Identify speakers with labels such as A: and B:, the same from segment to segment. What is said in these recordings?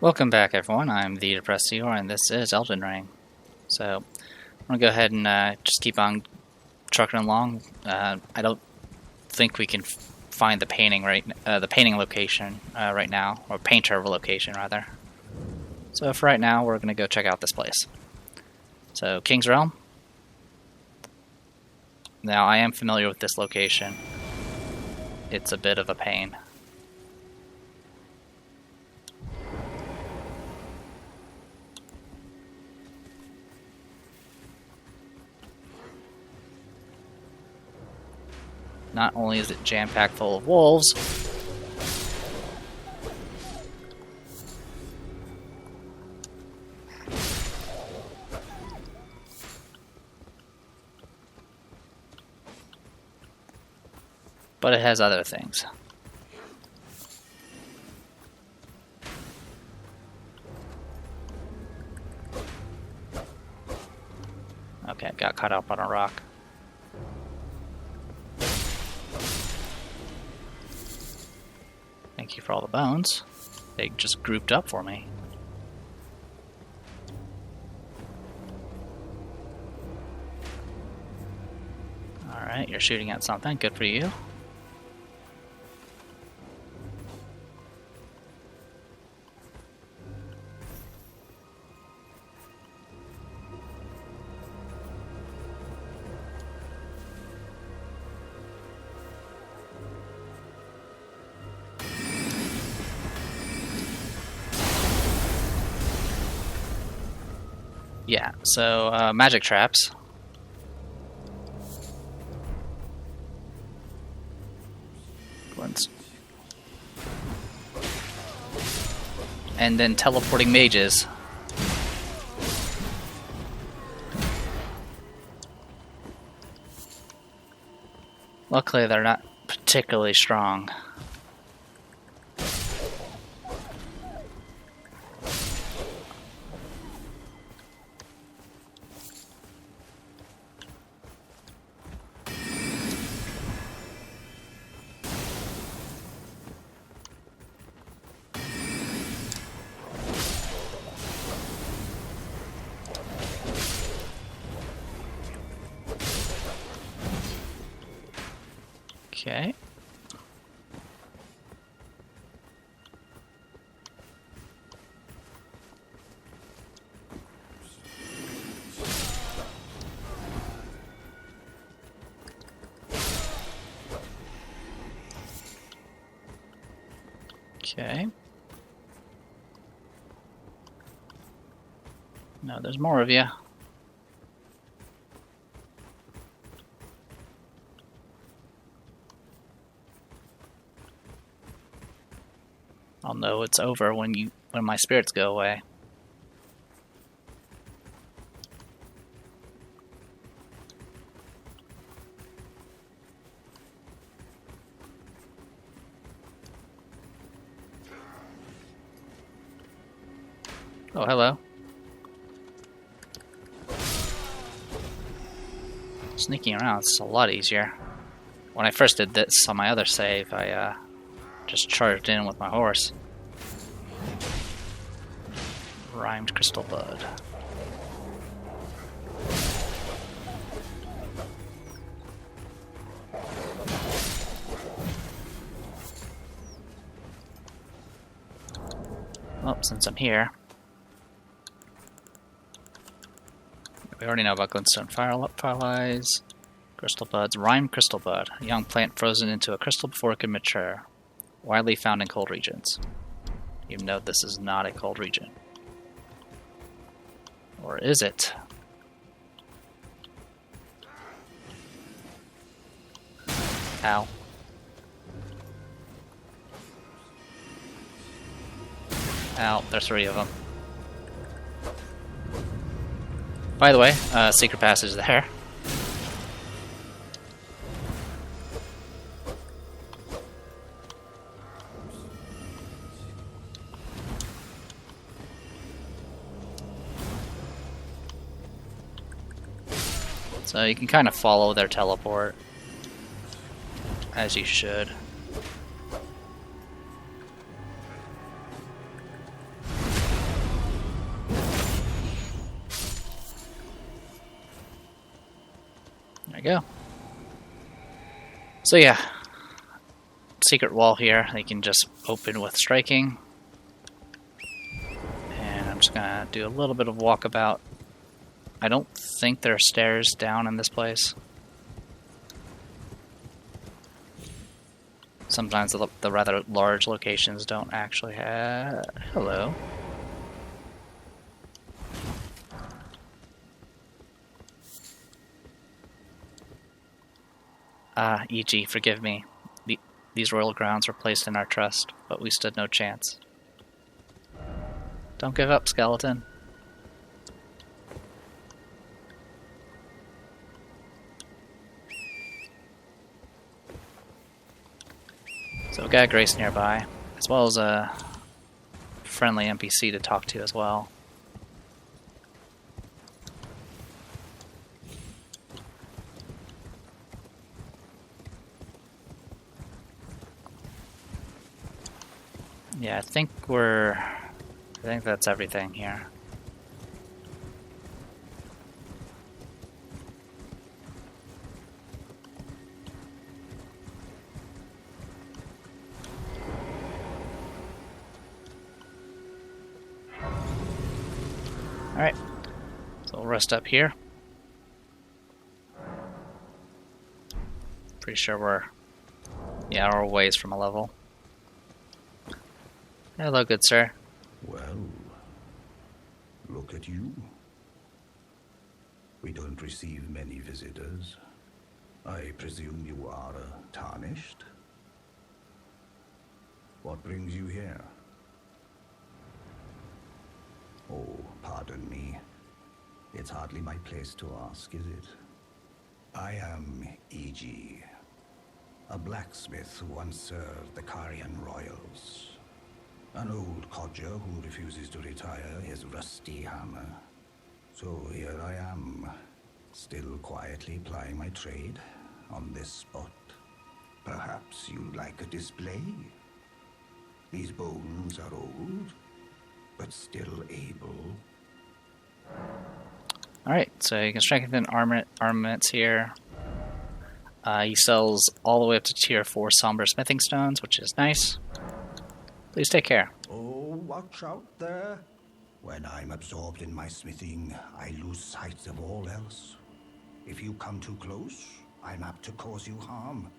A: Welcome back, everyone. I'm the Depressed Eeyore, and this is Elden Ring. So, I'm gonna go ahead and just keep on trucking along. I don't think we can find the painting the painting location right now, or painter location rather. So for right now, we're gonna go check out this place. So, King's Realm. Now, I am familiar with this location. It's a bit of a pain. Not only is it jam-packed full of wolves, but it has other things. Okay, got caught up on a rock. Thank you for all the bones. They just grouped up for me. Alright, you're shooting at something. Good for you. Yeah, so magic traps. Ones. And then teleporting mages. Luckily, they're not particularly strong. Okay. Okay. No, there's more of you. I'll know it's over when my spirits go away. Oh, hello. Sneaking around is a lot easier. When I first did this on my other save, I just charged in with my horse. Rhymed crystal bud. Well, since I'm here, we already know about glintstone fireflies, crystal buds, rhymed crystal bud, a young plant frozen into a crystal before it can mature, widely found in cold regions. Even though this is not a cold region. Or is it? Ow. Ow, there's 3 of them. By the way, secret passage there. So you can kind of follow their teleport, as you should. we go. So yeah, secret wall here. They can just open with striking. And I'm just gonna do a little bit of walkabout. I don't think there are stairs down in this place. Sometimes the rather large locations don't actually have... Hello. E.g., forgive me. These royal grounds were placed in our trust, but we stood no chance. Don't give up, skeleton. So we've got Grace nearby, as well as a friendly NPC to talk to as well. Yeah, I think that's everything here. Alright, so we'll rest up here. Pretty sure we're a ways from a level. Hello, good sir.
B: Well, look at you. We don't receive many visitors. I presume you are tarnished? What brings you here? Oh, pardon me. It's hardly my place to ask, is it? I am E.G., a blacksmith who once served the Carian royals. An old codger who refuses to retire his rusty hammer. So here I am, still quietly plying my trade on this spot. Perhaps you'd like a display? These bones are old, but still able.
A: Alright, so you can strengthen armaments here. He sells all the way up to tier 4 somber smithing stones, which is nice. Please take care.
B: Oh, watch out there. When I'm absorbed in my smithing, I lose sight of all else. If you come too close, I'm apt to cause you harm.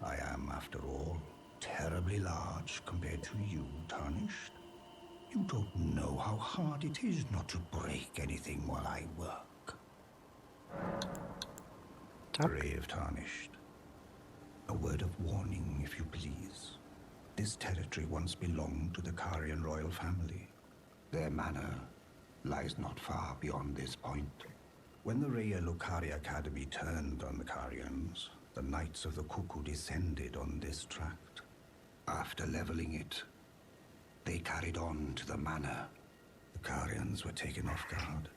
B: I am, after all, terribly large compared to you, Tarnished. You don't know how hard it is not to break anything while I work. Brave Tarnished. A word of warning, if you please. This territory once belonged to the Carian royal family. Their manor lies not far beyond this point. When the Raya Lucari Academy turned on the Carians, the Knights of the Cuckoo descended on this tract. After leveling it, they carried on to the manor. The Carians were taken off guard,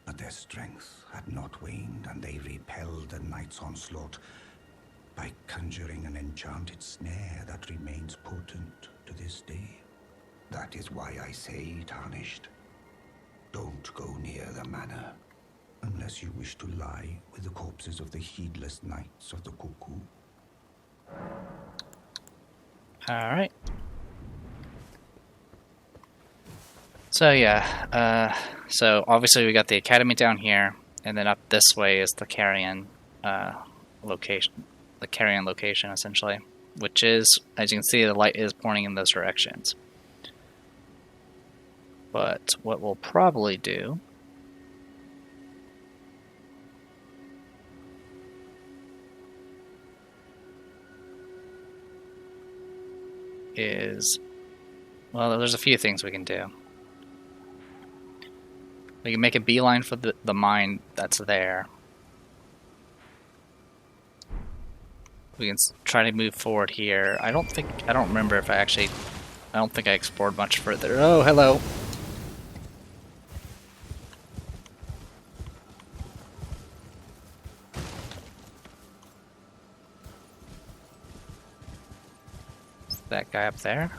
B: but their strength had not waned, and they repelled the Knights' onslaught by conjuring an enchanted snare that remains potent to this day. That is why I say, Tarnished, don't go near the manor, unless you wish to lie with the corpses of the heedless Knights of the Cuckoo.
A: Alright. So yeah, so obviously we got the academy down here, and then up this way is the Carian location. The Carian location, essentially, which is, as you can see, the light is pointing in those directions. But what we'll probably do is, well, there's a few things we can do. We can make a beeline for the mine that's there. We can try to move forward here. I don't remember if I don't think I explored much further. Oh, hello. Is that guy up there?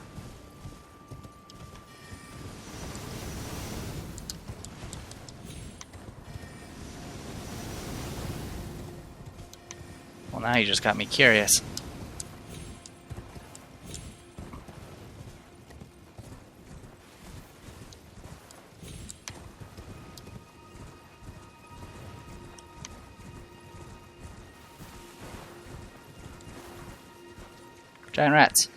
A: Now you just got me curious. Giant rats.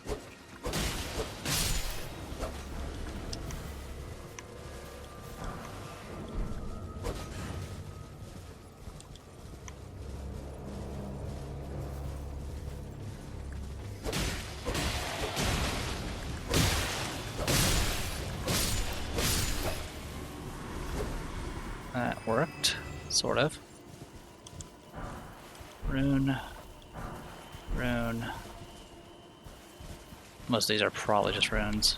A: That worked, sort of. Rune. Rune. Most of these are probably just runes.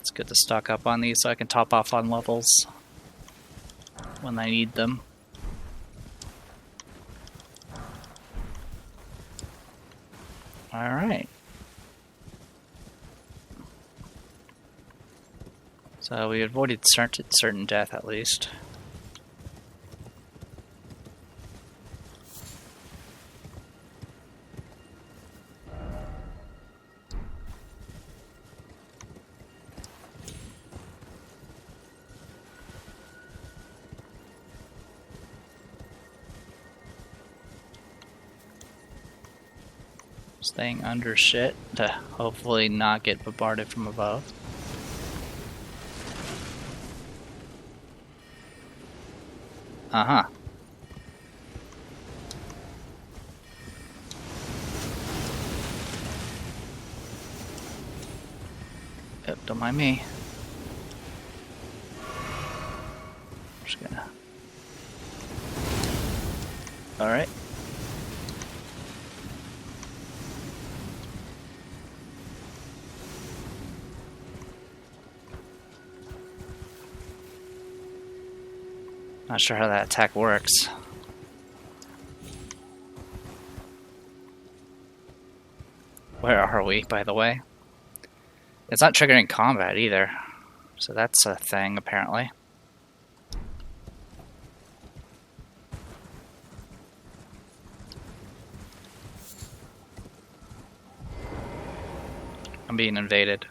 A: It's good to stock up on these so I can top off on levels when I need them. Alright. So we avoided certain death at least. Staying under shit to hopefully not get bombarded from above. Uh-huh. Yep, don't mind me. Just gonna... Alright. Not sure how that attack works. Where are we, by the way? It's not triggering combat either. So that's a thing, apparently. I'm being invaded.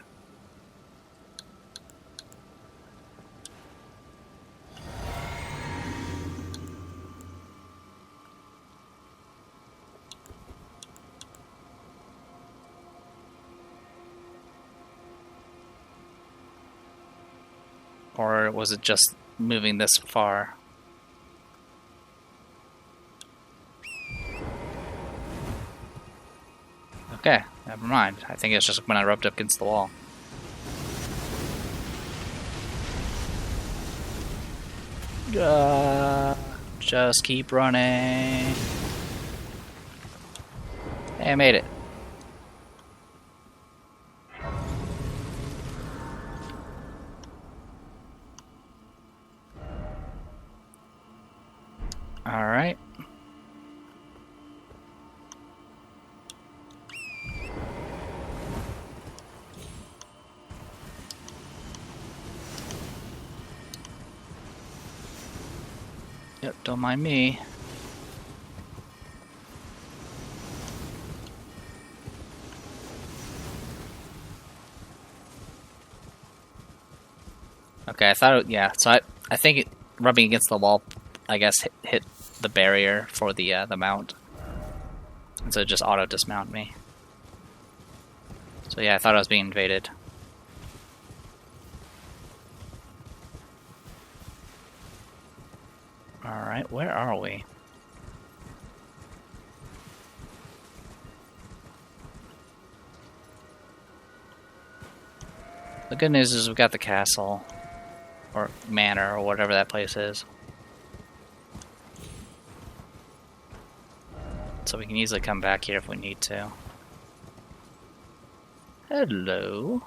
A: Or was it just moving this far? Okay, never mind. I think it's just when I rubbed up against the wall. Just keep running. Hey, I made it. Alright. Yep, don't mind me. Okay, I thought it, yeah, so I think rubbing against the wall, I guess, hit the barrier for the mount. And so it just auto-dismount me. So yeah, I thought I was being invaded. Alright, where are we? The good news is we've got the castle. Or manor, or whatever that place is. So we can easily come back here if we need to. Hello.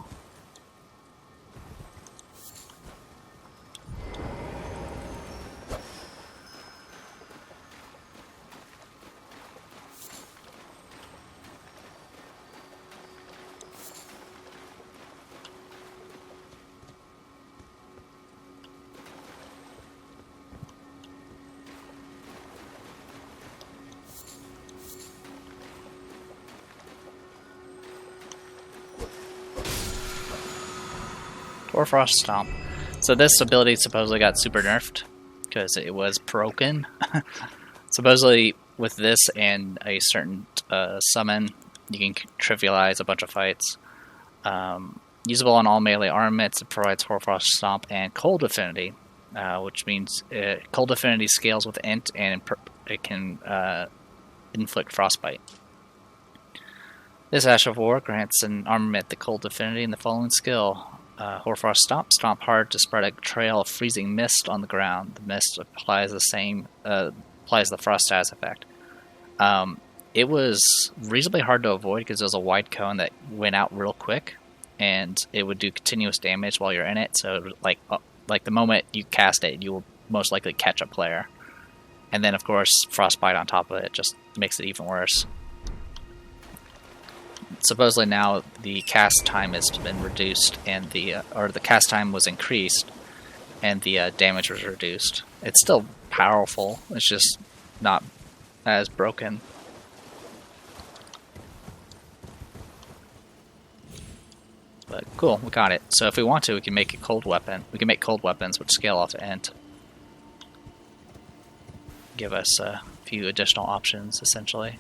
A: Hoarfrost Stomp. So this ability supposedly got super nerfed because it was broken. Supposedly with this and a certain summon, you can trivialize a bunch of fights. Usable on all melee armaments, it provides Hoarfrost Stomp and Cold Affinity, which means Cold Affinity scales with Int and it can inflict Frostbite. This Ash of War grants an armament the Cold Affinity and the following skill. Hoarfrost Stomp. Stomp hard to spread a trail of freezing mist on the ground. The mist applies the frost status effect. It was reasonably hard to avoid because it was a wide cone that went out real quick, and it would do continuous damage while you're in it. So like the moment you cast it, you will most likely catch a player. And then of course Frostbite on top of it just makes it even worse. Supposedly now the cast time has been reduced, and the cast time was increased, and the damage was reduced. It's still powerful. It's just not as broken. But cool, we got it. So if we want to, we can make a cold weapon. We can make cold weapons which scale off to Int. Give us a few additional options, essentially.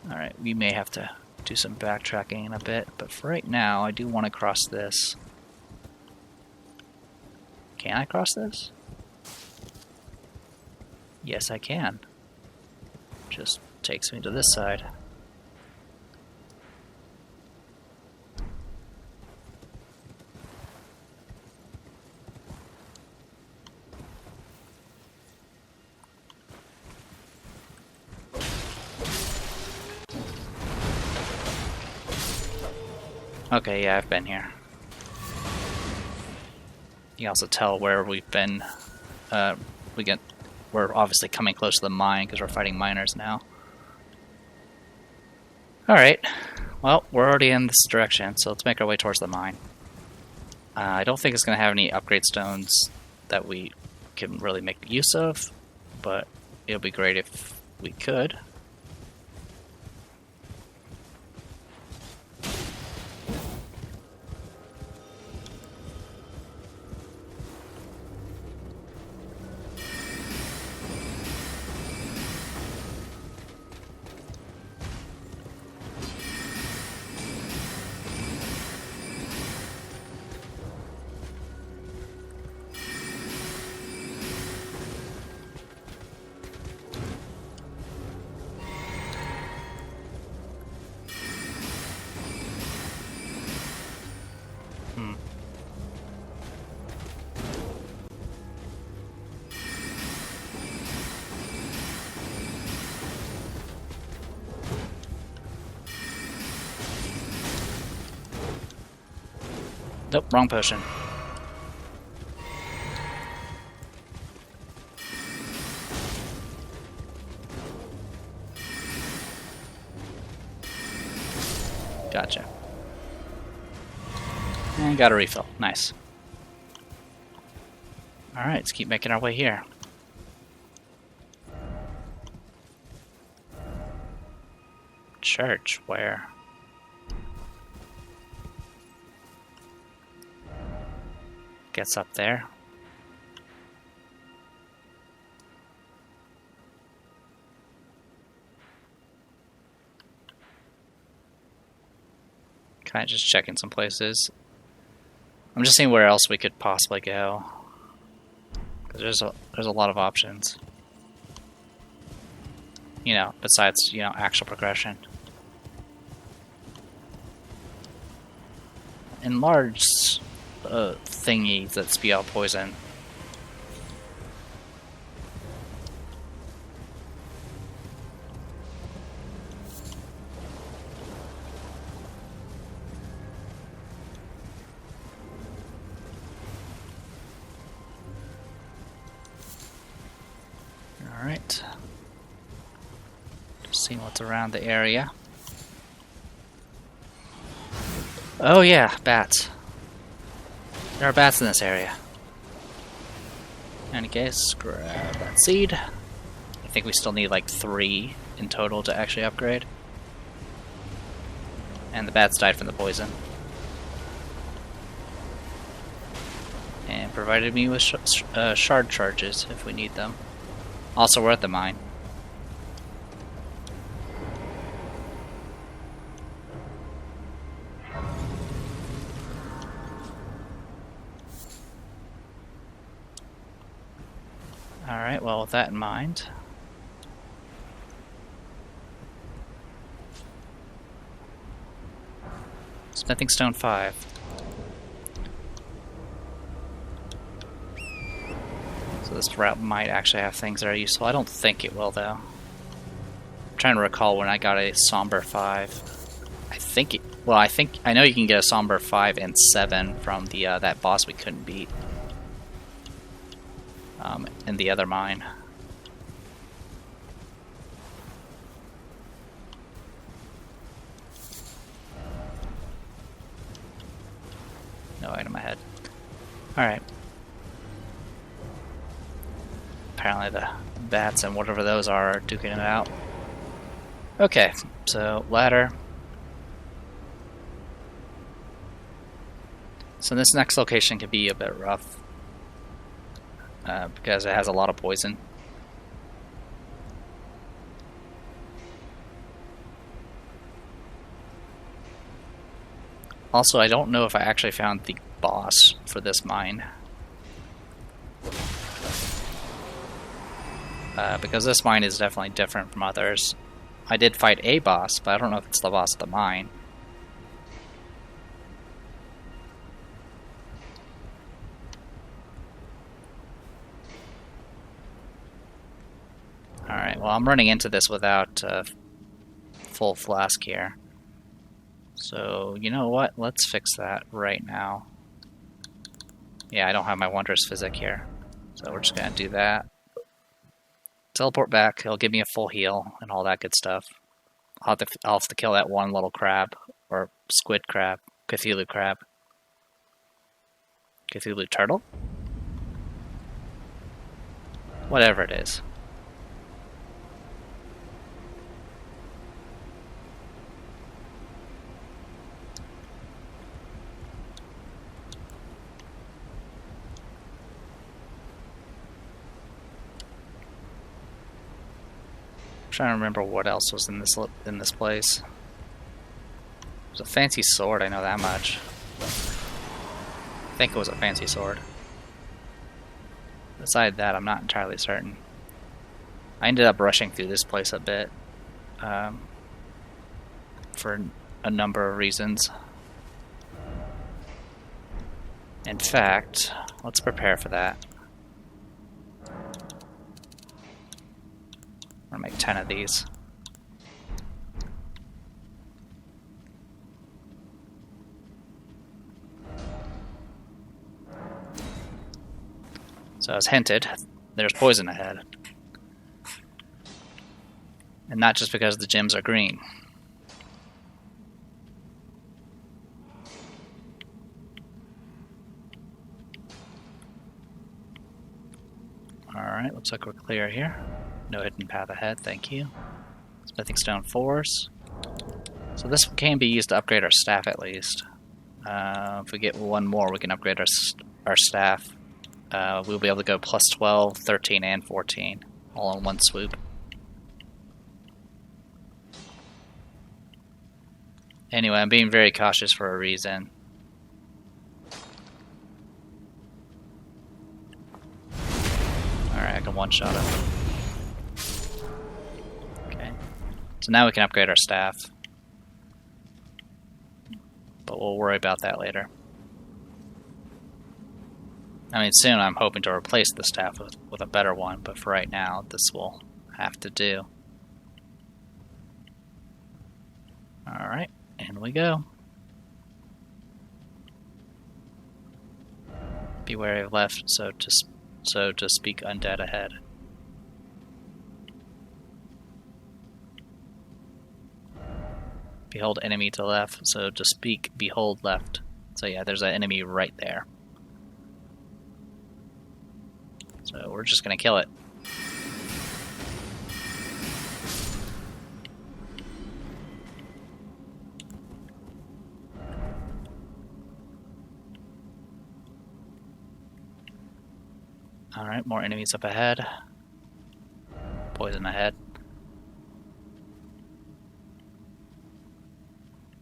A: Alright, we may have to do some backtracking in a bit, but for right now, I do want to cross this. Can I cross this? Yes, I can. Just takes me to this side. Okay, yeah, I've been here. You can also tell where we've been. We're obviously coming close to the mine because we're fighting miners now. Alright, well, we're already in this direction, so let's make our way towards the mine. I don't think it's going to have any upgrade stones that we can really make use of, but it'll be great if we could. Nope, wrong potion. Gotcha. And got a refill. Nice. Alright, let's keep making our way here. Church, where? Gets up there. Kind of just checking some places. I'm just seeing where else we could possibly go, because there's a lot of options. You know, besides actual progression. Enlarged thingies that spew out poison. Alright. Just seeing what's around the area. Oh yeah, bats. There are bats in this area. In any case, grab that seed. I think we still need like 3 in total to actually upgrade. And the bats died from the poison. And provided me with shard charges if we need them. Also, we're at the mine. Alright, well, with that in mind. Smithing Stone 5. So this route might actually have things that are useful. I don't think it will, though. I'm trying to recall when I got a Somber 5. I think it... Well, I know you can get a Somber 5 and 7 from the that boss we couldn't beat. In the other mine. No item ahead. Alright. Apparently the bats and whatever those are duking it out. Okay, so ladder. So this next location could be a bit rough. Because it has a lot of poison. Also, I don't know if I actually found the boss for this mine. Because this mine is definitely different from others. I did fight a boss, but I don't know if it's the boss of the mine. Alright, well I'm running into this without full flask here. So, you know what? Let's fix that right now. Yeah, I don't have my Wondrous Physic here. So we're just going to do that. Teleport back, it'll give me a full heal and all that good stuff. I'll have to kill that one little crab. Or squid crab. Cthulhu crab. Cthulhu turtle? Whatever it is. Trying to remember what else was in this place. It was a fancy sword, I know that much. I think it was a fancy sword. Beside that, I'm not entirely certain. I ended up rushing through this place a bit. For a number of reasons. In fact, let's prepare for that. I'm gonna make 10 of these. So as hinted, there's poison ahead. And not just because the gems are green. Alright, looks like we're clear here. No hidden path ahead, thank you. Smithing Stone 4s. So this can be used to upgrade our staff at least. If we get one more, we can upgrade our staff. We'll be able to go plus 12, 13, and 14, all in one swoop. Anyway, I'm being very cautious for a reason. Alright, I can one-shot him. Okay. So now we can upgrade our staff. But we'll worry about that later. I mean, soon I'm hoping to replace the staff with a better one, but for right now, this will have to do. Alright, in we go. Be wary of left, so to speak undead ahead. Behold enemy to left, so to speak behold left. So yeah, there's an enemy right there. So we're just gonna kill it. Alright, more enemies up ahead. Poison ahead.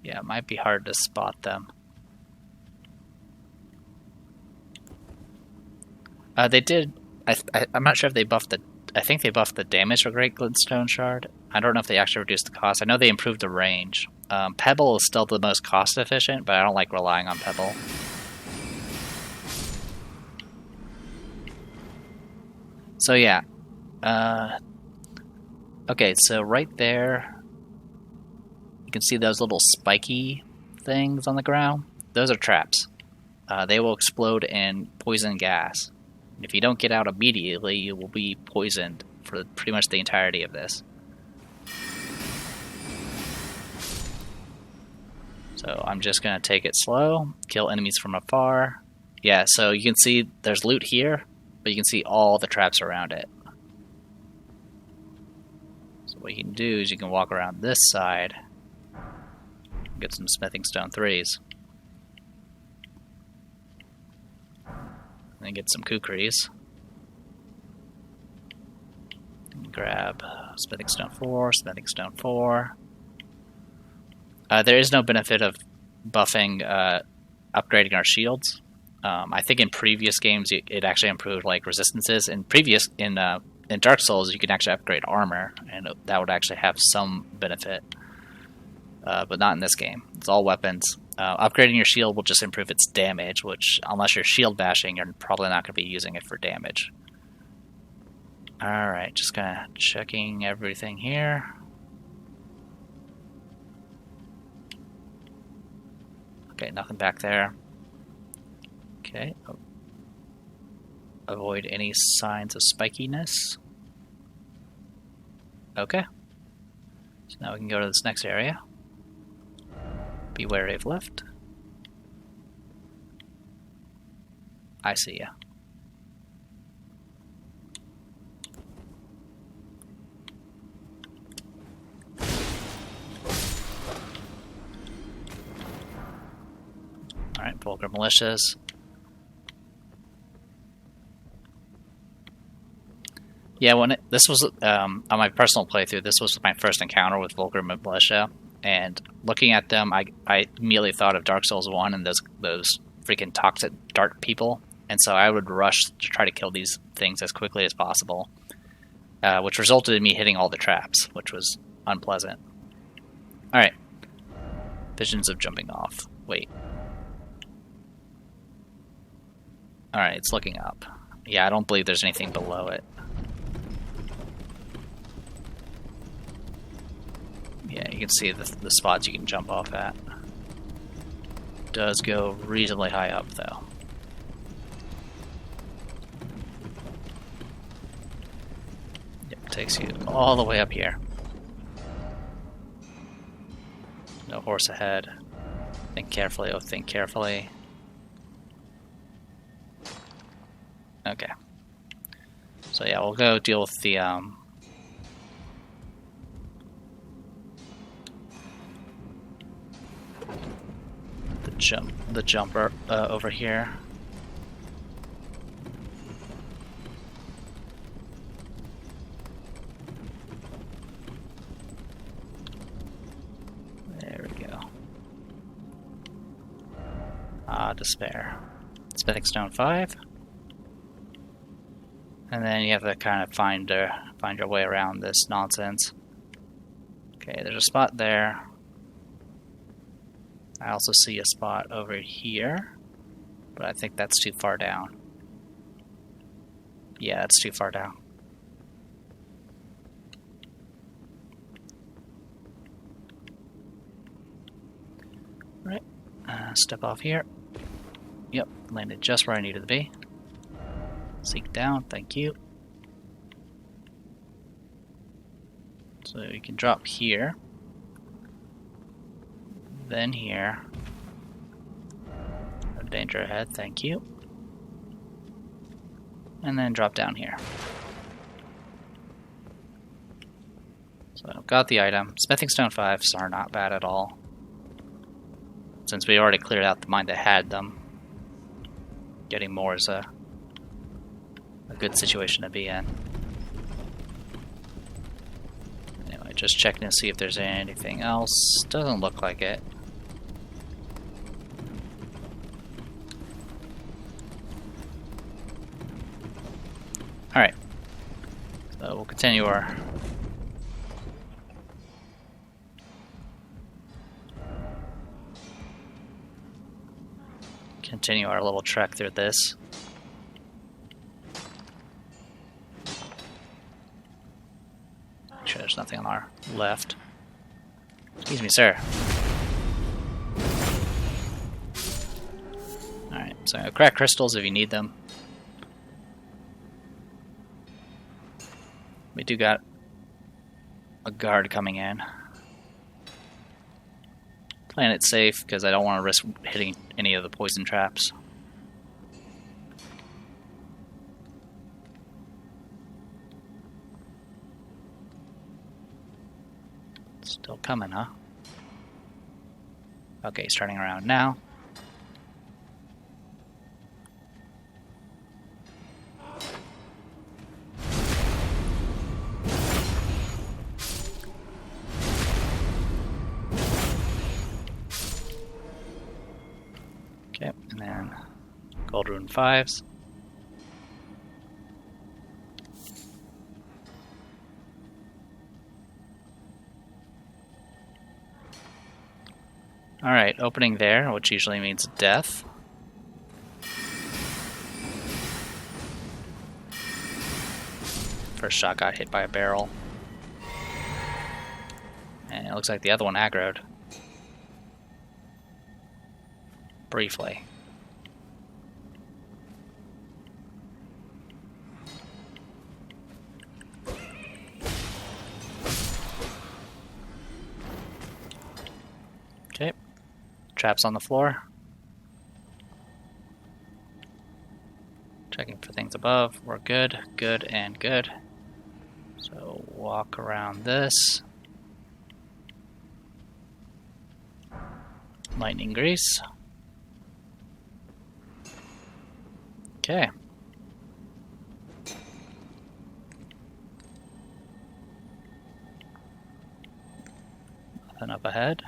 A: Yeah, it might be hard to spot them. They did. I'm not sure if they buffed the. I think they buffed the damage for Great Glintstone Shard. I don't know if they actually reduced the cost. I know they improved the range. Pebble is still the most cost efficient, but I don't like relying on Pebble. So yeah. Okay, so right there, you can see those little spiky things on the ground. Those are traps. They will explode in poison gas. If you don't get out immediately, you will be poisoned for pretty much the entirety of this. So I'm just going to take it slow, kill enemies from afar. Yeah, so you can see there's loot here, but you can see all the traps around it. So what you can do is you can walk around this side and get some smithing stone 3s. And get some kukris. Grab smithing stone 4, smithing stone 4. There is no benefit of buffing, upgrading our shields. I think in previous games it actually improved like resistances. In Dark Souls you can actually upgrade armor, and that would actually have some benefit, but not in this game. It's all weapons. Upgrading your shield will just improve its damage, which, unless you're shield bashing, you're probably not going to be using it for damage. Alright, just kind of checking everything here. Okay, nothing back there. Okay. Avoid any signs of spikiness. Okay. So now we can go to this next area. Be wary of left. I see ya. Alright, Vulgar Militias. Yeah, this was on my personal playthrough, this was my first encounter with Vulgar Militia. And looking at them, I immediately thought of Dark Souls 1 and those freaking toxic dart people. And so I would rush to try to kill these things as quickly as possible, which resulted in me hitting all the traps, which was unpleasant. Alright. Visions of jumping off. Wait. Alright, it's looking up. Yeah, I don't believe there's anything below it. Yeah, you can see the spots you can jump off at. Does go reasonably high up, though. Yep, takes you all the way up here. No horse ahead. Think carefully, oh, think carefully. Okay. So yeah, we'll go deal with the jumper over here. There we go. Despair. Smithing Stone 5. And then you have to kind of find your way around this nonsense. Okay, there's a spot there. I also see a spot over here, but I think that's too far down. Yeah, it's too far down. Right, step off here. Yep, landed just where I needed to be. Seek down, thank you. So you can drop here. Then here. No danger ahead, thank you. And then drop down here. So I've got the item. Smithing Stone 5s are not bad at all, since we already cleared out the mine that had them. Getting more is a good situation to be in. Anyway, just checking to see if there's anything else. Doesn't look like it. Alright. So we'll continue our... Continue our little trek through this. Make sure there's nothing on our left. Excuse me, sir. Alright, so crack crystals if you need them. We do got a guard coming in. Playing it safe because I don't want to risk hitting any of the poison traps. Still coming, huh? Okay, he's turning around now. Okay, and then gold rune 5s. Alright, opening there, which usually means death. First shot got hit by a barrel. And it looks like the other one aggroed. Briefly. Okay. Traps on the floor. Checking for things above. We're good, good, and good. So walk around this. Lightning grease. Okay. Nothing up ahead.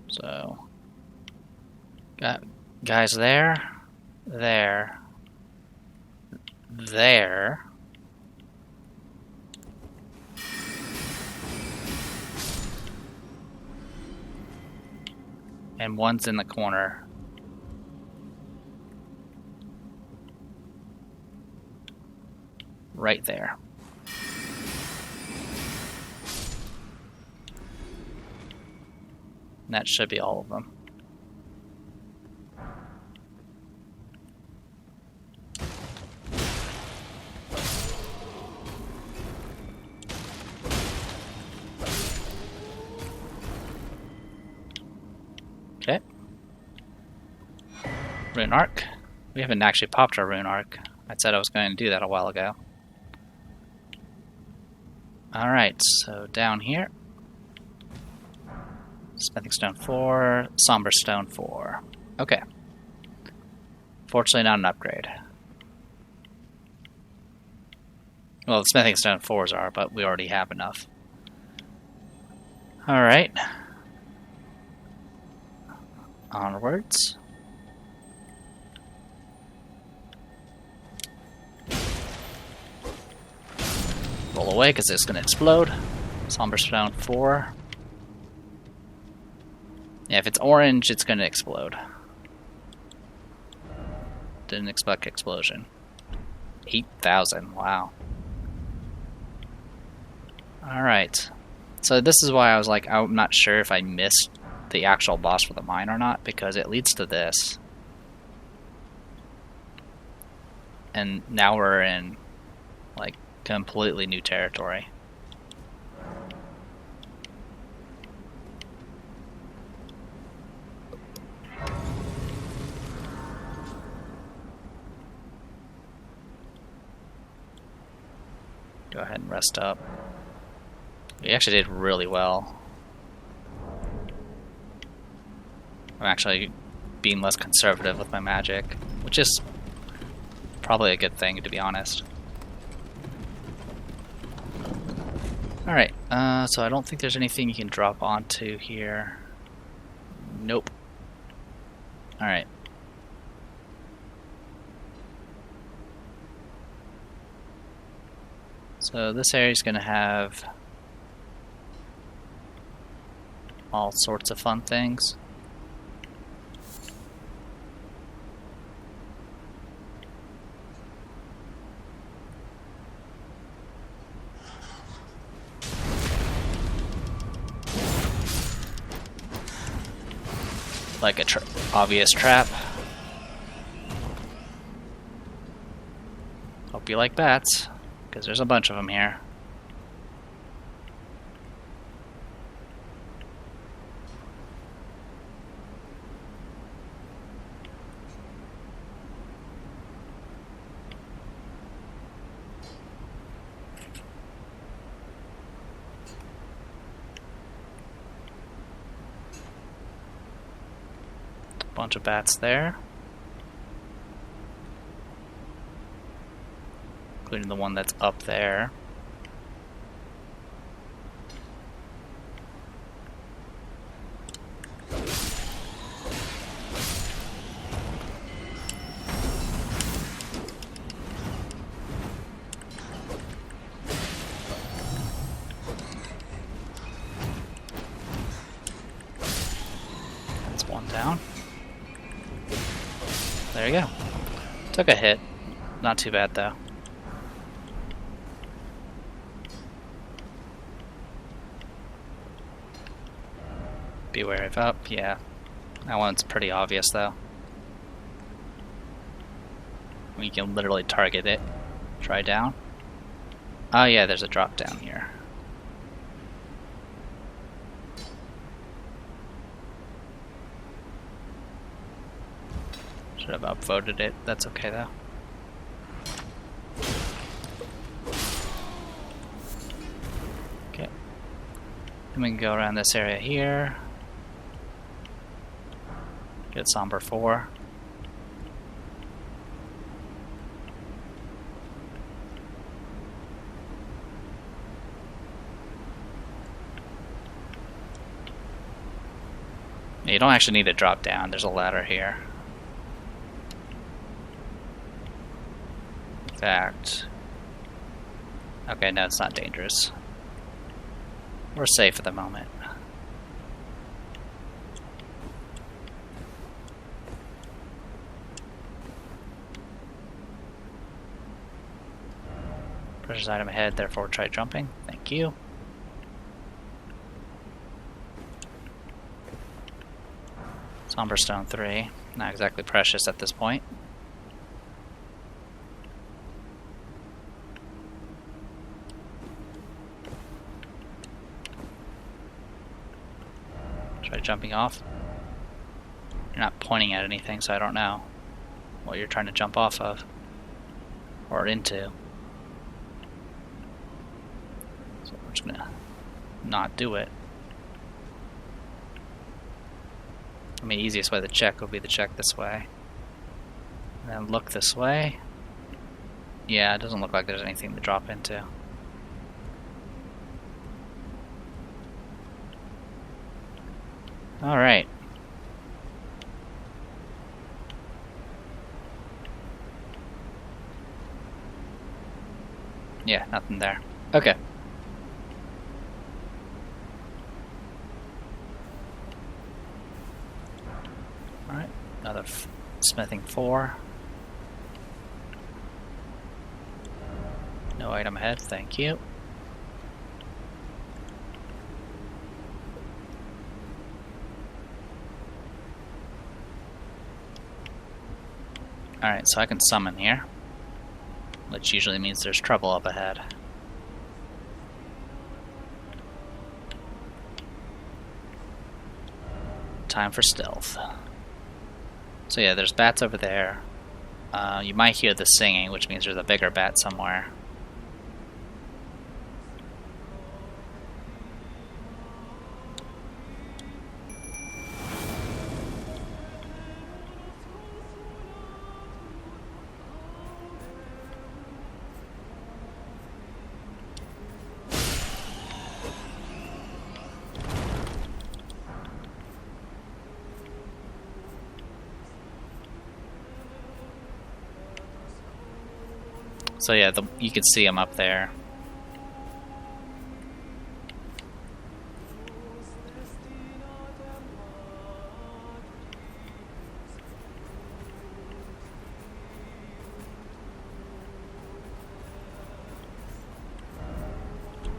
A: So, got guys there, there, there. And one's in the corner. Right there. And that should be all of them. Okay. Rune arc. We haven't actually popped our rune arc. I said I was going to do that a while ago. Alright, so down here. Smithing Stone 4, Somber Stone 4. Okay. Fortunately not an upgrade. Well, the Smithing Stone 4s are, but we already have enough. Alright. Onwards. Roll away because it's going to explode. Somber Stone 4. Yeah, if it's orange, it's going to explode. Didn't expect explosion. 8,000, wow. Alright. So this is why I was like, I'm not sure if I missed the actual boss for the mine or not, because it leads to this. And now we're in, like, completely new territory. Go ahead and rest up. We actually did really well. I'm actually being less conservative with my magic, which is probably a good thing, to be honest. Alright, so I don't think there's anything you can drop onto here. Nope. Alright. So this area is going to have all sorts of fun things. Like a obvious trap. Hope you like bats, because there's a bunch of them here. Bunch of bats there, including the one that's up there. That's one down. There you go. Took a hit. Not too bad though. Beware of up, yeah. That one's pretty obvious though. You can literally target it. Try down. Oh yeah, there's a drop down here. Should have upvoted it. That's okay though. Okay. Then we can go around this area here. Get Somber 4. You don't actually need to drop down. There's a ladder here. In fact, okay, no, it's not dangerous. We're safe at the moment. Precious item ahead, therefore try jumping. Thank you. Somber Stone 3. Not exactly precious at this point. Try jumping off. You're not pointing at anything, so I don't know what you're trying to jump off of. Or into. So we're just gonna not do it. I mean, the easiest way to check would be to check this way. And then look this way. Yeah, it doesn't look like there's anything to drop into. Alright. Yeah, nothing there. Okay. Alright, another smithing 4. No item ahead, thank you. Alright, so I can summon here, which usually means there's trouble up ahead. Time for stealth. So yeah, there's bats over there. You might hear the singing, which means there's a bigger bat somewhere. So yeah, you can see them up there.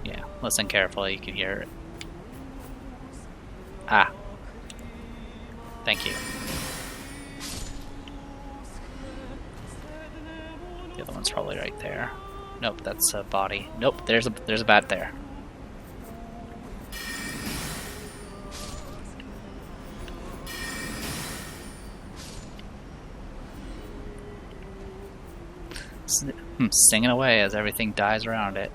A: Yeah, listen carefully, you can hear it. Ah. Thank you. The other one's probably right there. Nope, that's a body. Nope, there's a bat there. Singing away as everything dies around it.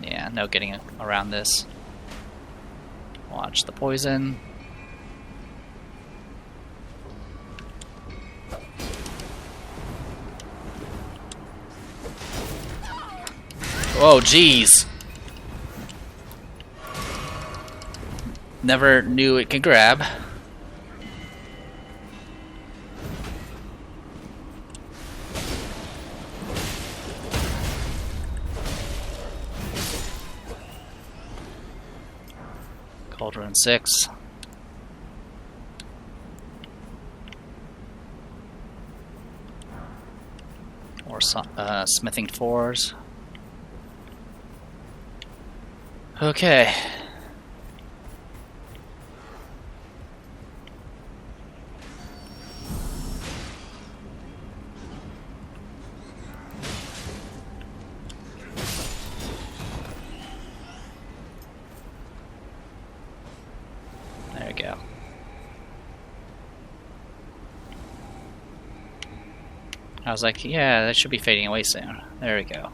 A: Yeah, no getting around this. Watch the poison. Oh, jeez. Never knew it could grab. Cauldron 6. Or smithing 4s. Okay. There we go. I was like, yeah, that should be fading away soon. There we go.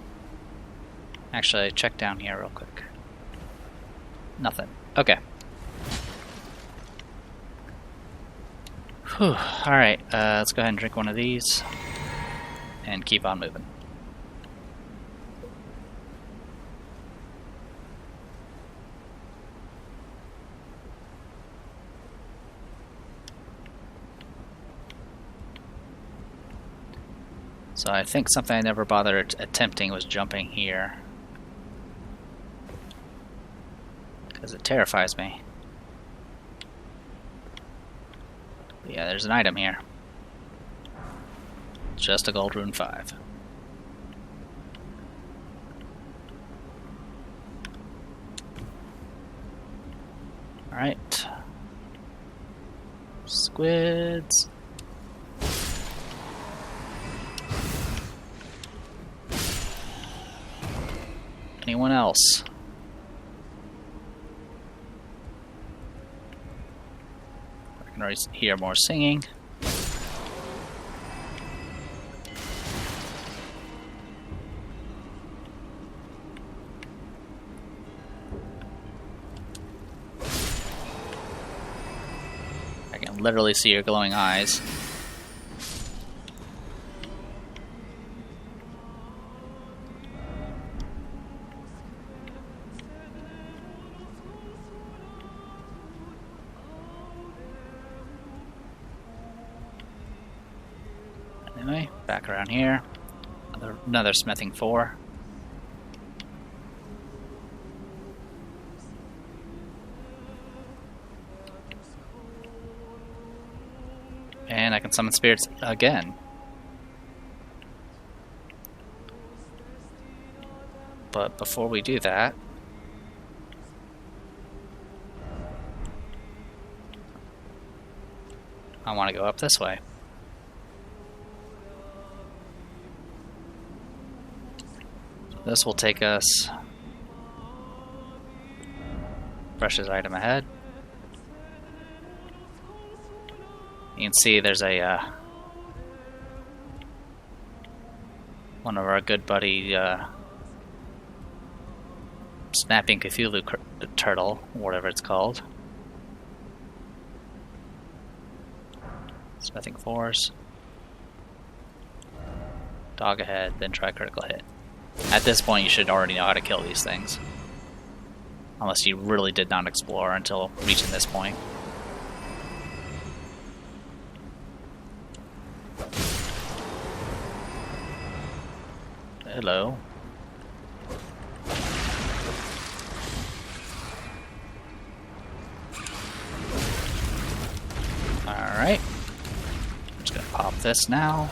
A: Actually, check down here real quick. Nothing. Okay. Whew. Alright, let's go ahead and drink one of these. And keep on moving. So I think something I never bothered attempting was jumping here. Because it terrifies me. But yeah, there's an item here. Just a gold rune 5. Alright. Squids. Anyone else? I can already hear more singing. I can literally see your glowing eyes. Anyway, back around here. Another smithing 4. And I can summon spirits again. But before we do that, I want to go up this way. This will take us Precious item ahead. You can see there's a one of our good buddy Snapping Cthulhu turtle, whatever it's called. Smithing 4s. Dog ahead, then try critical hit. At this point, you should already know how to kill these things. Unless you really did not explore until reaching this point. Hello. Alright. I'm just gonna pop this now.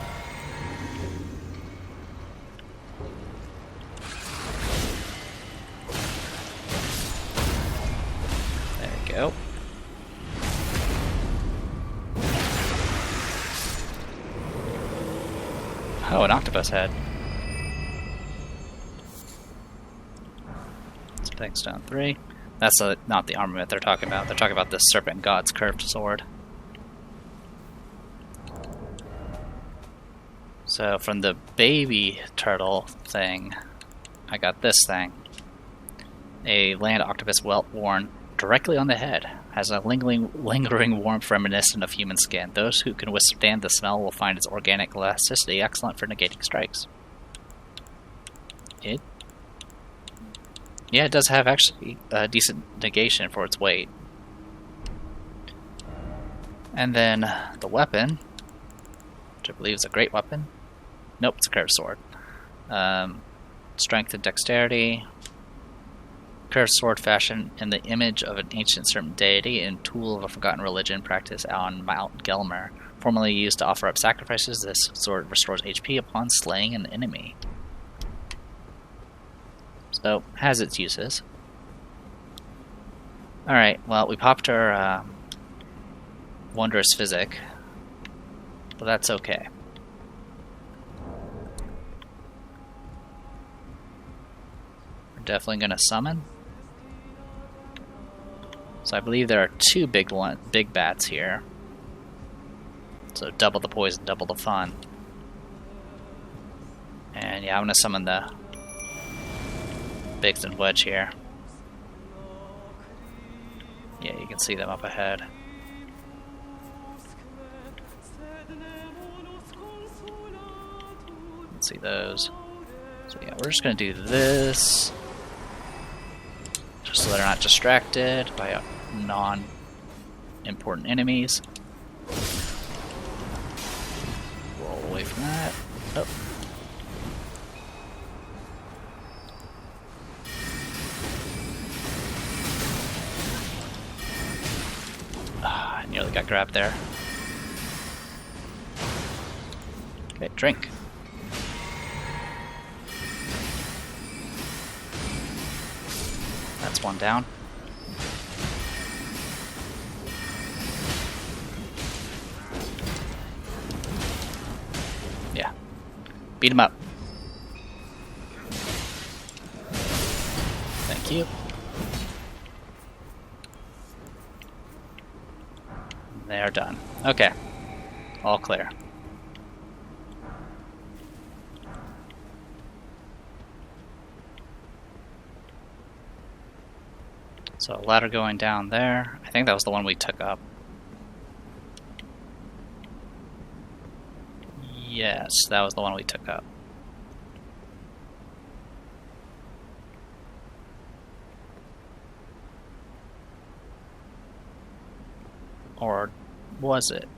A: There we go. Oh, an octopus head. Spec Stone 3. That's not the armament they're talking about. They're talking about the Serpent God's curved sword. So from the baby turtle thing, I got this thing. A land octopus welt worn directly on the head. Has a lingering warmth reminiscent of human skin. Those who can withstand the smell will find its organic elasticity excellent for negating strikes. Yeah, it does have actually a decent negation for its weight. And then the weapon, which I believe is a great weapon. Nope, it's a curved sword. Strength and dexterity. Curved sword fashioned in the image of an ancient serpent deity and tool of a forgotten religion practiced on Mount Gelmer. Formerly used to offer up sacrifices, this sword restores HP upon slaying an enemy. So, has its uses. Alright, well, we popped our Wondrous Physic, but that's okay. We're definitely going to summon. So I believe there are two big bats here. So double the poison, double the fun. And yeah, I'm going to summon the Biggs and Wedge here. Yeah, you can see them up ahead. You can see those. So yeah, we're just going to do this. Just so they're not distracted by non-important enemies. Roll away from that. Oh. I nearly got grabbed there. Okay, drink. That's one down. Yeah. Beat him up. Thank you. They are done. Okay. All clear. So a ladder going down there. I think that was the one we took up. Yes, that was the one we took up. Or was it?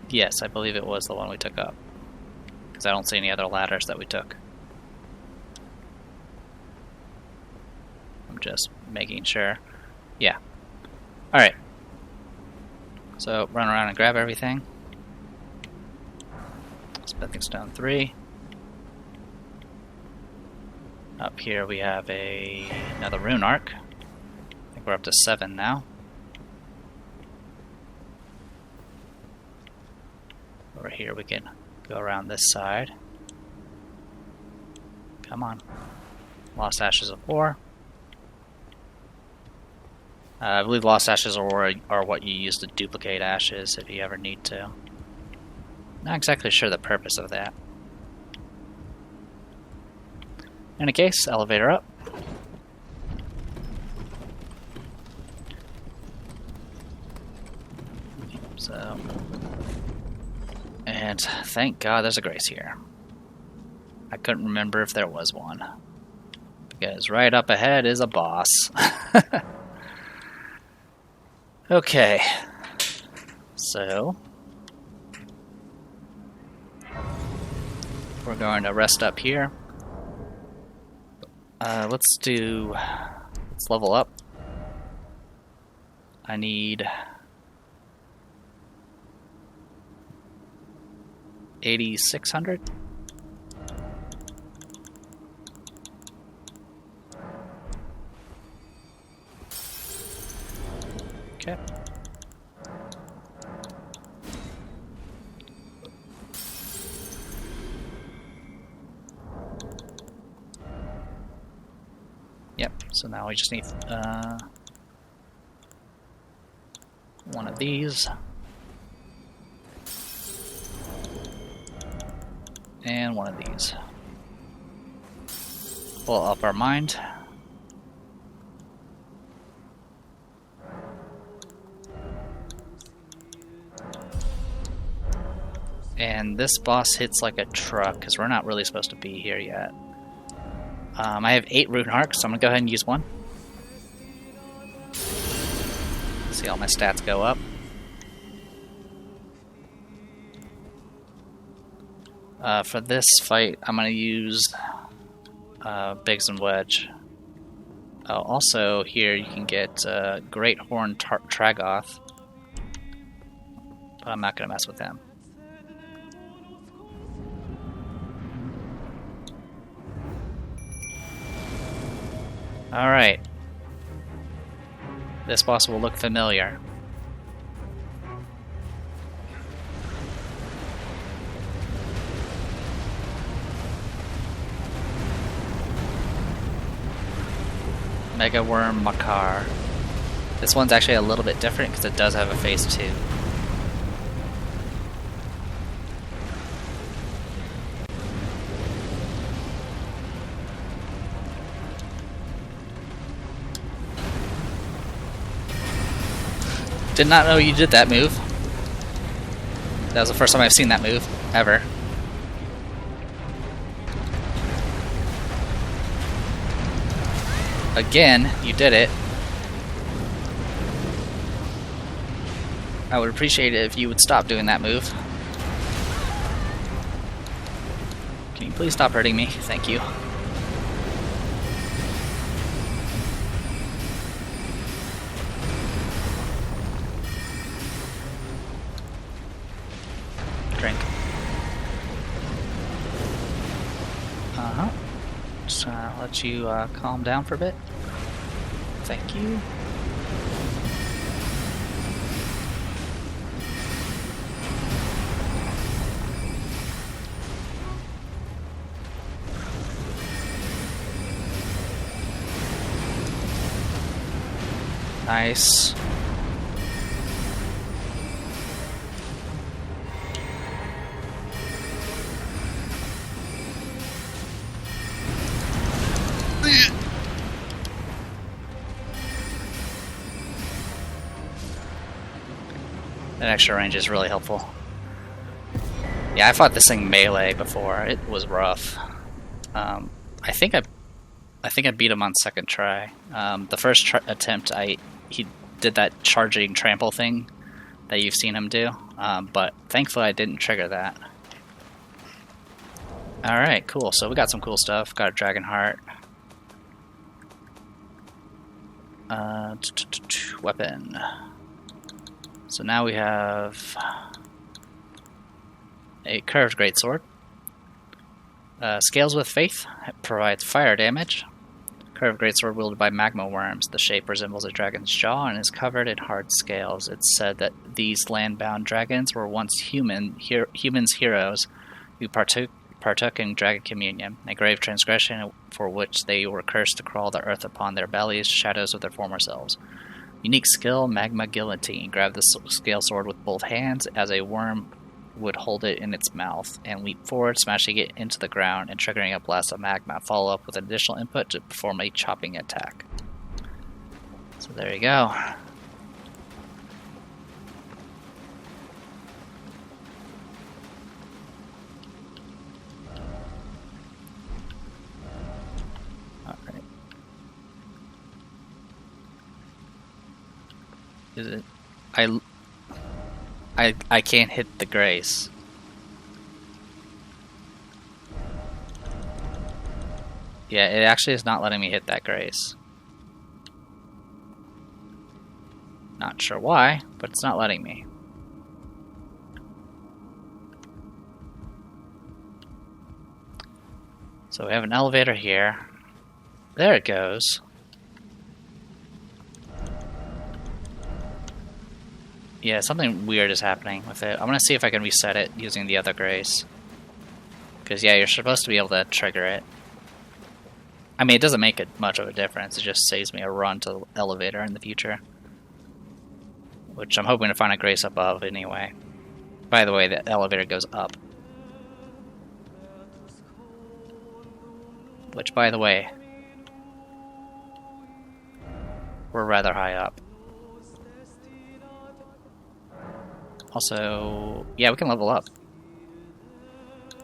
A: Yes, I believe it was the one we took up. Because I don't see any other ladders that we took. I'm just making sure. Yeah. Alright. So, run around and grab everything. Spending Stone 3. Up here we have another rune arc. I think we're up to 7 now. Over here we can go around this side. Come on. Lost Ashes of War. I believe Lost Ashes of War are what you use to duplicate ashes if you ever need to. Not exactly sure the purpose of that. In any case, elevator up. So, and thank God there's a grace here. I couldn't remember if there was one. because right up ahead is a boss. Okay, so we're going to rest up here. Let's level up. I need 8,600. Okay. Yep, so now we just need one of these. And one of these. We'll up our mind. And this boss hits like a truck, because we're not really supposed to be here yet. I have 8 rune hearts, so I'm going to go ahead and use one. See all my stats go up. For this fight, I'm going to use Biggs and Wedge. Also, here you can get Great Horn Tragoth, but I'm not going to mess with him. Alright. This boss will look familiar. Mega Worm Makar. This one's actually a little bit different because it does have a phase 2. Did not know you did that move. That was the first time I've seen that move, ever. Again, you did it. I would appreciate it if you would stop doing that move. Can you please stop hurting me? Thank you. Drink. Just let you calm down for a bit. Thank you. Nice. That extra range is really helpful. Yeah, I fought this thing melee before. It was rough. I think I beat him on second try. The first attempt, he did that charging trample thing that you've seen him do, but thankfully I didn't trigger that. Alright, cool. So we got some cool stuff. Got a Dragon Heart. Weapon. So now we have a curved greatsword. Scales with Faith. It provides fire damage. Curved greatsword wielded by magma worms. The shape resembles a dragon's jaw and is covered in hard scales. It's said that these land-bound dragons were once humans heroes who partook in dragon communion, a grave transgression for which they were cursed to crawl the earth upon their bellies, shadows of their former selves. Unique skill, Magma Guillotine. Grab the scale sword with both hands as a worm would hold it in its mouth, and leap forward, smashing it into the ground and triggering a blast of magma. Follow up with an additional input to perform a chopping attack. So there you go. Alright. Is it? I I can't hit the grace. Yeah, it actually is not letting me hit that grace. Not sure why, but it's not letting me. So we have an elevator here. There it goes. Yeah, something weird is happening with it. I'm gonna see if I can reset it using the other grace. Because, yeah, you're supposed to be able to trigger it. I mean, it doesn't make much of a difference. It just saves me a run to the elevator in the future. Which I'm hoping to find a grace above anyway. By the way, the elevator goes up. Which, by the way, we're rather high up. Also, yeah, we can level up.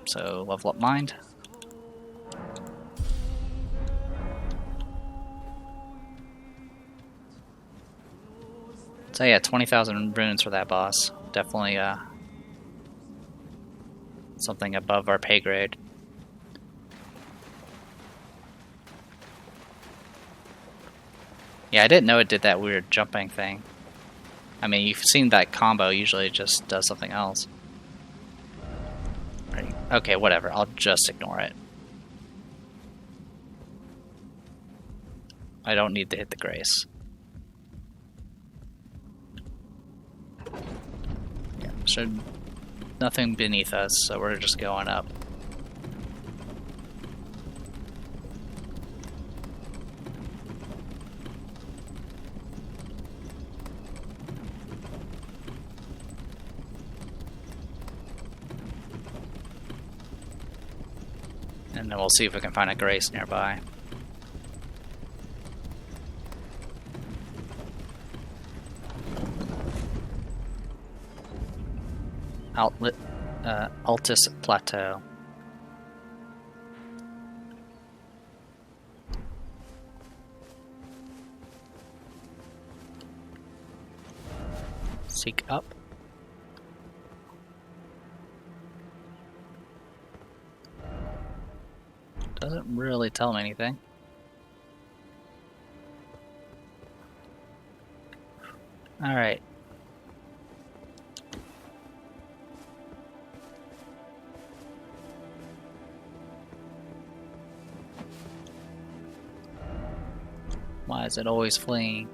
A: So, level up mind. So yeah, 20,000 runes for that boss. Definitely something above our pay grade. Yeah, I didn't know it did that weird jumping thing. I mean, you've seen that combo, usually it just does something else. Okay, whatever, I'll just ignore it. I don't need to hit the grace. Yeah, should nothing beneath us, so we're just going up. And then we'll see if we can find a grace nearby. Altus Plateau. Seek up. Doesn't really tell me anything. Alright. Why is it always fleeing?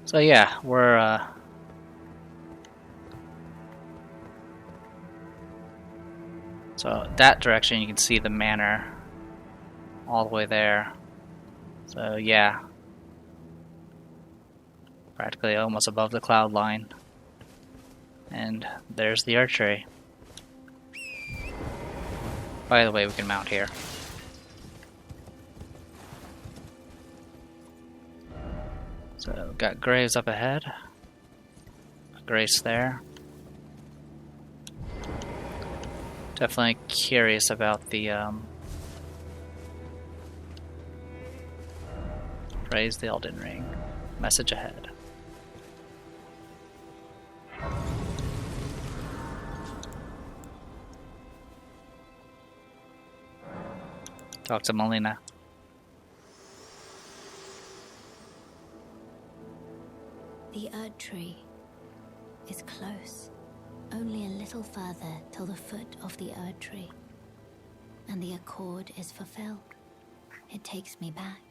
A: So yeah, we're so that direction you can see the manor all the way there. So yeah, practically almost above the cloud line. And there's the archery. By the way, we can mount here. So, got graves up ahead. A grace there. Definitely curious about the, praise the Elden Ring. Message ahead. Talk to Melina.
C: The Erd tree is close, only a little further till the foot of the Erd tree, and the accord is fulfilled. It takes me back.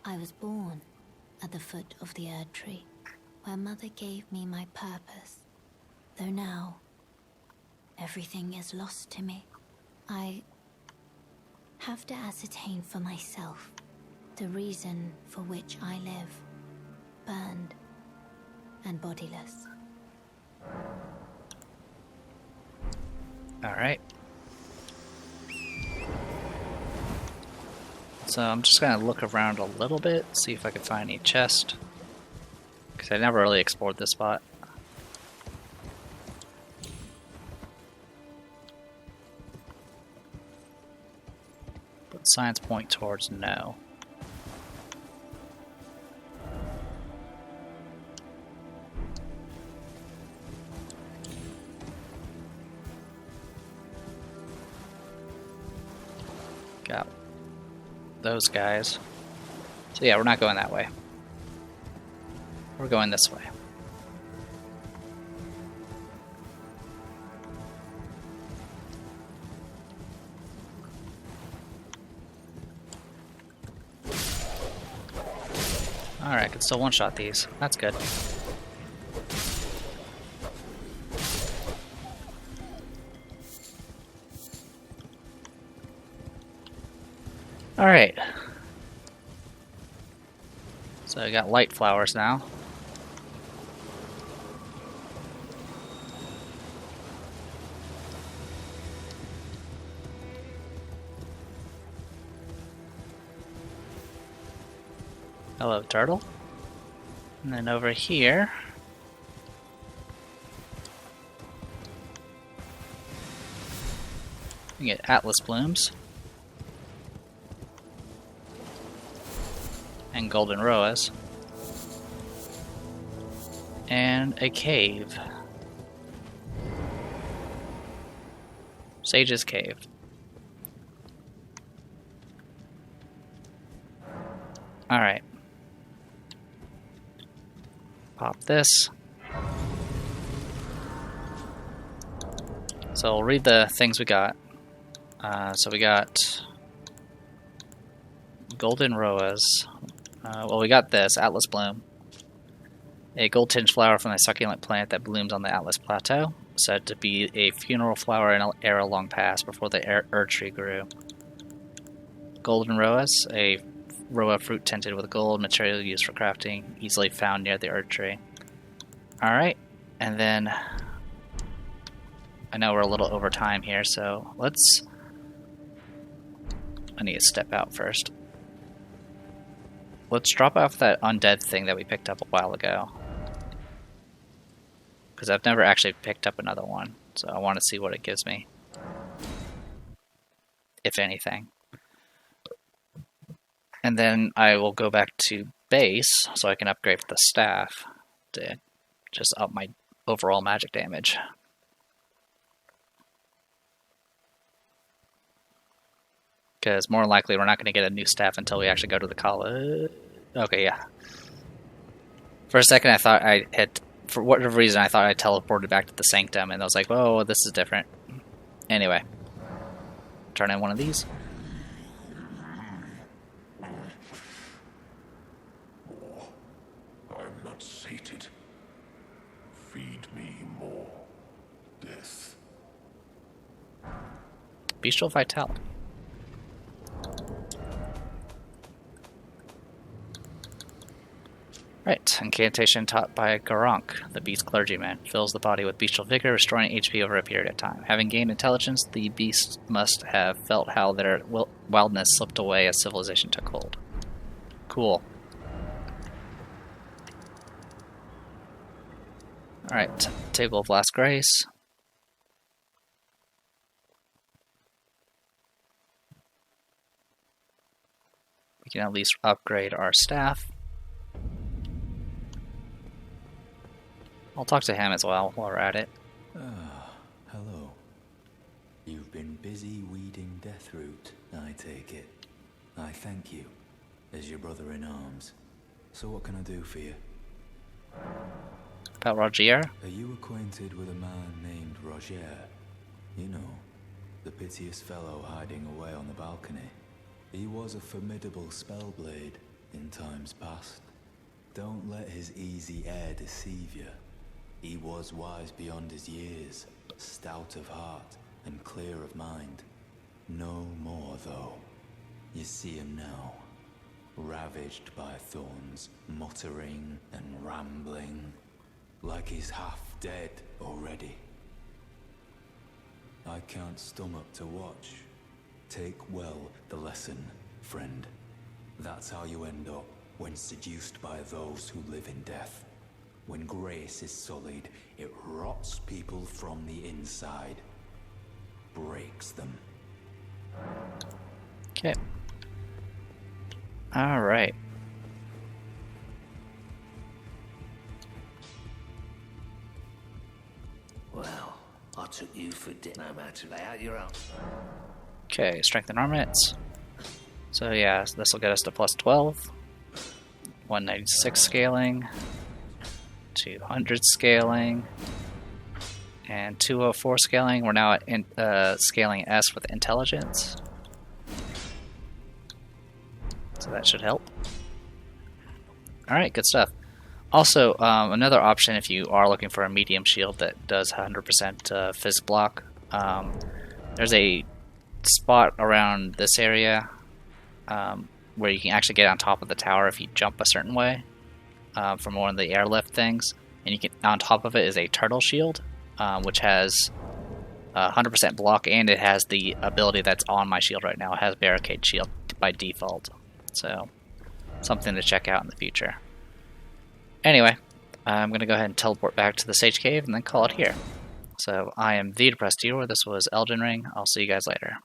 C: I was born at the foot of the Erd tree, where Mother gave me my purpose, though now everything is lost to me. I have to ascertain for myself the reason for which I live, burned and bodiless.
A: Alright. So I'm just gonna look around a little bit, see if I can find any chest. Because I never really explored this spot. But signs point towards no. Got those guys. So yeah, we're not going that way. We're going this way. Alright, I can still one-shot these. That's good. Alright. So I got light flowers now. Hello, turtle. And then over here, we get atlas blooms and golden roas and a cave. Sage's Cave. Alright. Pop this. So we'll read the things we got. So we got golden roas. Well, we got this Atlas bloom, a gold-tinged flower from the succulent plant that blooms on the Atlas Plateau, said to be a funeral flower in an era long past before the Erd tree grew. Golden roas, a roa fruit tinted with gold, material used for crafting, easily found near the Erd tree. Alright, and then I know we're a little over time here, so I need to step out first. Let's drop off that undead thing that we picked up a while ago, because I've never actually picked up another one, so I want to see what it gives me, if anything. And then I will go back to base so I can upgrade the staff to just up my overall magic damage. Because more likely we're not going to get a new staff until we actually go to the college. Okay, yeah. For a second I thought I had, for whatever reason, I thought I teleported back to the Sanctum, and I was like, oh, this is different. Anyway. Turn in one of these.
D: I'm not sated. Feed me more death.
A: Bestial Vitality. Right, incantation taught by Garank, the beast clergyman. Fills the body with bestial vigor, restoring HP over a period of time. Having gained intelligence, the beast must have felt how their wildness slipped away as civilization took hold. Cool. Alright, Table of Last Grace. We can at least upgrade our staff. I'll talk to him as well while we're at it.
E: Ah, hello. You've been busy weeding Deathroot, I take it. I thank you, as your brother in arms. So what can I do for you?
A: About Rogier?
E: Are you acquainted with a man named Rogier? You know, the piteous fellow hiding away on the balcony. He was a formidable spellblade in times past. Don't let his easy air deceive you. He was wise beyond his years, stout of heart and clear of mind. No more, though. You see him now, ravaged by thorns, muttering and rambling, like he's half dead already. I can't stomach to watch. Take well the lesson, friend. That's how you end up when seduced by those who live in death. When grace is sullied, it rots people from the inside. Breaks them.
A: Okay. Alright.
F: Well, I took you for dead. No matter, lay out your arms.
A: Okay, strength and armaments. So yeah, this will get us to plus 12, 196 scaling, 200 scaling, and 204 scaling. We're now at scaling S with intelligence. So that should help. Alright, good stuff. Also, another option if you are looking for a medium shield that does 100% phys block, there's a spot around this area where you can actually get on top of the tower if you jump a certain way from one of the airlift things. And you can, on top of it is a turtle shield, which has 100% block, and it has the ability that's on my shield right now. It has barricade shield by default. So, something to check out in the future. Anyway, I'm going to go ahead and teleport back to the Sage Cave and then call it here. So, I am the Depressed Viewer. This was Elden Ring. I'll see you guys later.